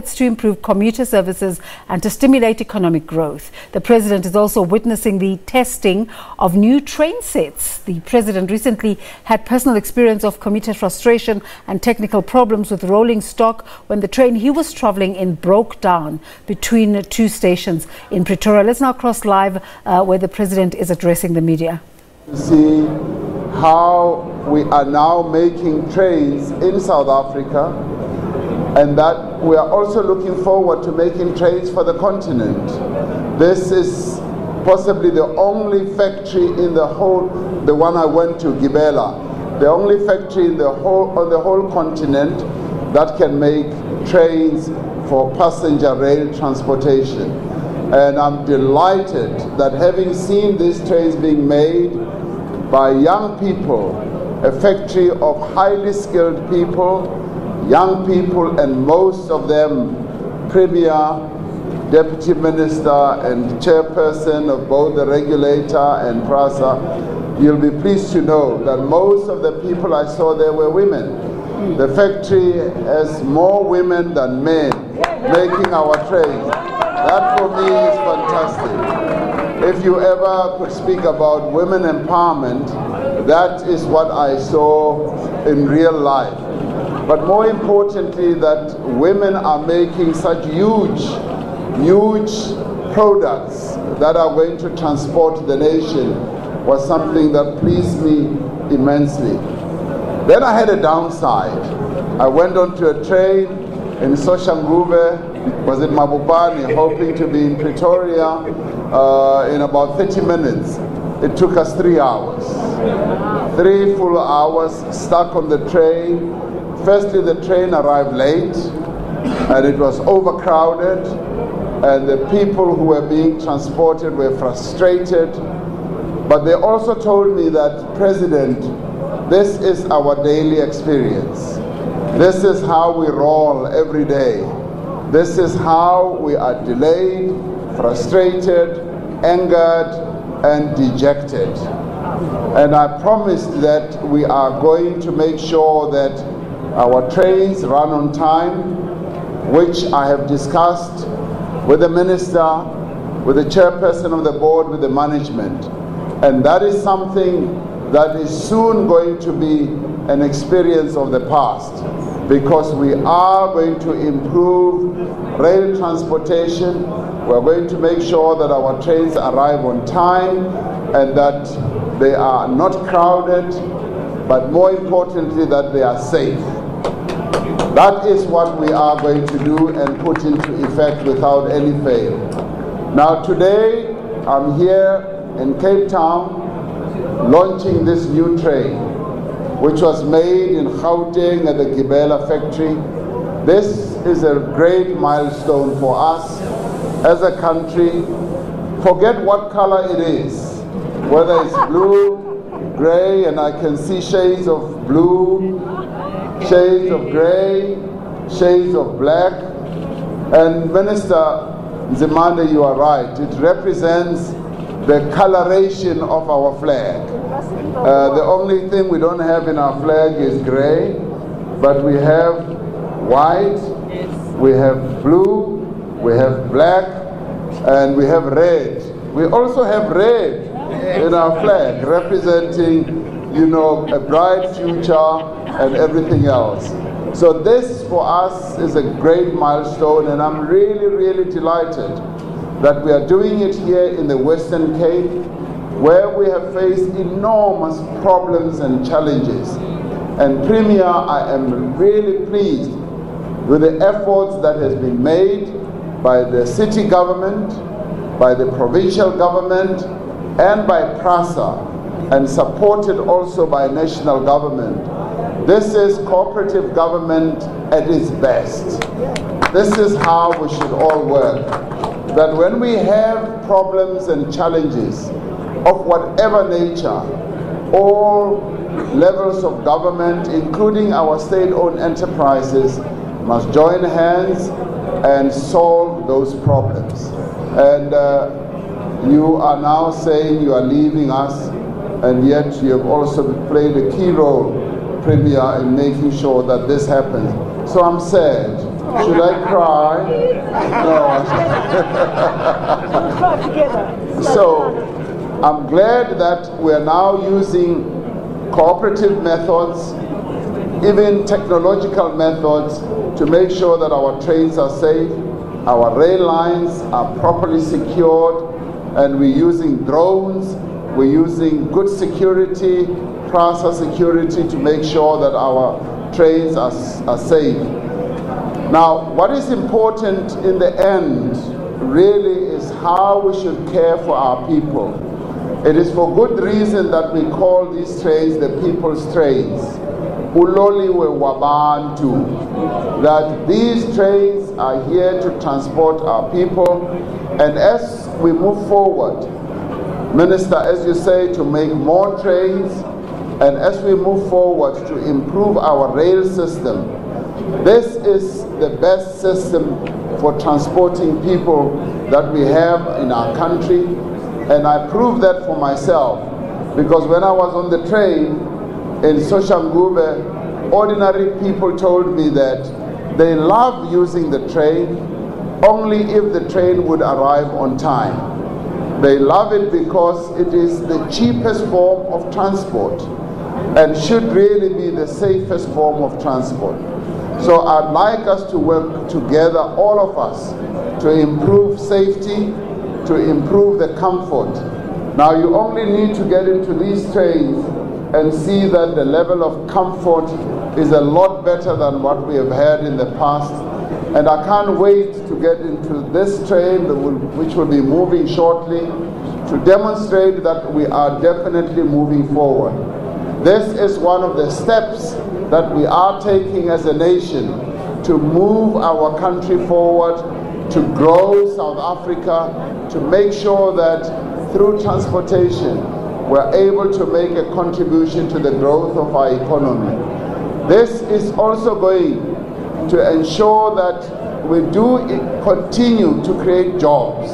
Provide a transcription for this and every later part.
to improve commuter services and to stimulate economic growth. The president is also witnessing the testing of new train sets. The president recently had personal experience of commuter frustration and technical problems with rolling stock when the train he was travelling in broke down between two stations in Pretoria. Let's now cross live where the president is addressing the media. See how we are now making trains in South Africa, and that we are also looking forward to making trains for the continent. This is possibly the only factory in the whole, the one I went to, Gibela, the only factory in on the whole continent that can make trains for passenger rail transportation. And I'm delighted that having seen these trains being made by young people, a factory of highly skilled people, young people, and most of them Premier, Deputy Minister and Chairperson of both the regulator and PRASA, you'll be pleased to know that most of the people I saw there were women. The factory has more women than men making our trains. That for me is fantastic. If you ever could speak about women empowerment, that is what I saw in real life. But more importantly, that women are making such huge products that are going to transport the nation was something that pleased me immensely. Then I had a downside. I went onto a train in Soshanguve, was in Mabopane, hoping to be in Pretoria in about 30 minutes. It took us 3 hours. 3 full hours stuck on the train. Firstly, the train arrived late, and it was overcrowded, and the people who were being transported were frustrated. But they also told me that, President, this is our daily experience. This is how we roll every day. This is how we are delayed, frustrated, angered, and dejected. And I promised that we are going to make sure that our trains run on time, which I have discussed with the minister, with the chairperson of the board, with the management. And that is something that is soon going to be an experience of the past, because we are going to improve rail transportation. We're going to make sure that our trains arrive on time and that they are not crowded, but more importantly, that they are safe. That is what we are going to do and put into effect without any fail. Now today, I'm here in Cape Town launching this new train, which was made in Gauteng at the Gibela factory. This is a great milestone for us as a country. Forget what color it is, whether it's blue, gray, and I can see shades of blue, shades of grey, shades of black. And Minister Nzimande, you are right. It represents the coloration of our flag. The only thing we don't have in our flag is grey, but we have white, we have blue, we have black, and we have red. We also have red in our flag, representing, you know, a bright future and everything else. So this for us is a great milestone, and I'm really, really delighted that we are doing it here in the Western Cape, where we have faced enormous problems and challenges. And Premier, I am really pleased with the efforts that has been made by the city government, by the provincial government, and by PRASA, and supported also by national government. This is cooperative government at its best. This is how we should all work. That when we have problems and challenges of whatever nature, all levels of government, including our state-owned enterprises, must join hands and solve those problems. And you are now saying you are leaving us, and yet you have also played a key role, Premier, in making sure that this happens. So I'm sad Should I cry? No. So, I'm glad that we're now using cooperative methods, even technological methods, to make sure that our trains are safe, our rail lines are properly secured, and we're using drones, we're using good security, PRASA security, to make sure that our trains are safe. Now, what is important in the end really is how we should care for our people. It is for good reason that we call these trains the people's trains. Uloliwe Wabantu. That these trains are here to transport our people, and as we move forward, Minister, as you say, to make more trains, and as we move forward to improve our rail system, this is the best system for transporting people that we have in our country. And I proved that for myself, because when I was on the train in Soshanguve, ordinary people told me that they love using the train only if the train would arrive on time. They love it because it is the cheapest form of transport and should really be the safest form of transport. So I'd like us to work together, all of us, to improve safety, to improve the comfort. Now you only need to get into these trains and see that the level of comfort is a lot better than what we have had in the past. And I can't wait to get into this train, which will be moving shortly, to demonstrate that we are definitely moving forward. This is one of the steps that we are taking as a nation to move our country forward, to grow South Africa, to make sure that through transportation we're able to make a contribution to the growth of our economy. This is also going to ensure that we do continue to create jobs.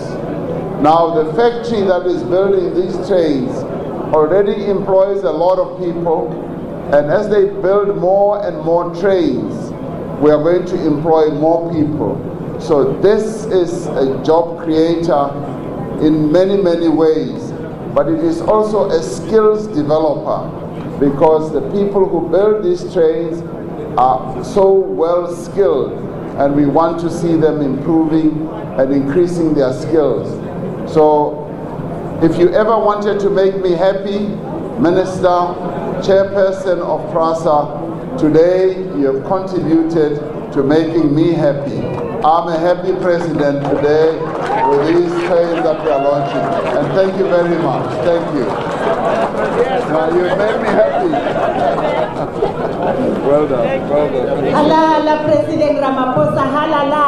Now, the factory that is building these trains already employs a lot of people, and as they build more and more trains, we are going to employ more people. So this is a job creator in many, many ways, but it is also a skills developer, because the people who build these trains are so well skilled, and we want to see them improving and increasing their skills. So if you ever wanted to make me happy, Minister, Chairperson of PRASA, today you have contributed to making me happy. I'm a happy president today with these trains that we are launching. And thank you very much. Thank you. Now you made me happy. Well done. Well done. Halala, President Ramaphosa, halala.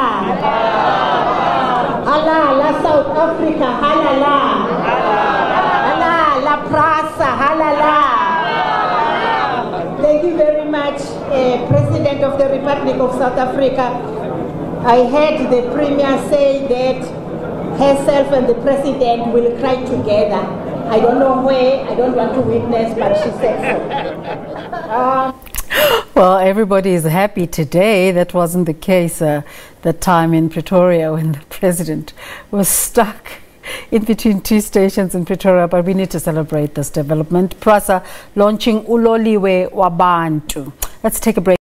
Halala, South Africa, halala. Halala, PRASA, halala. Thank you very much, President of the Republic of South Africa. I heard the Premier say that herself and the President will cry together. I don't know where, I don't want to witness, but she said so. Well, everybody is happy today. That wasn't the case that time in Pretoria when the President was stuck in between two stations in Pretoria, but we need to celebrate this development. PRASA launching Uloliwe Wabantu. Let's take a break.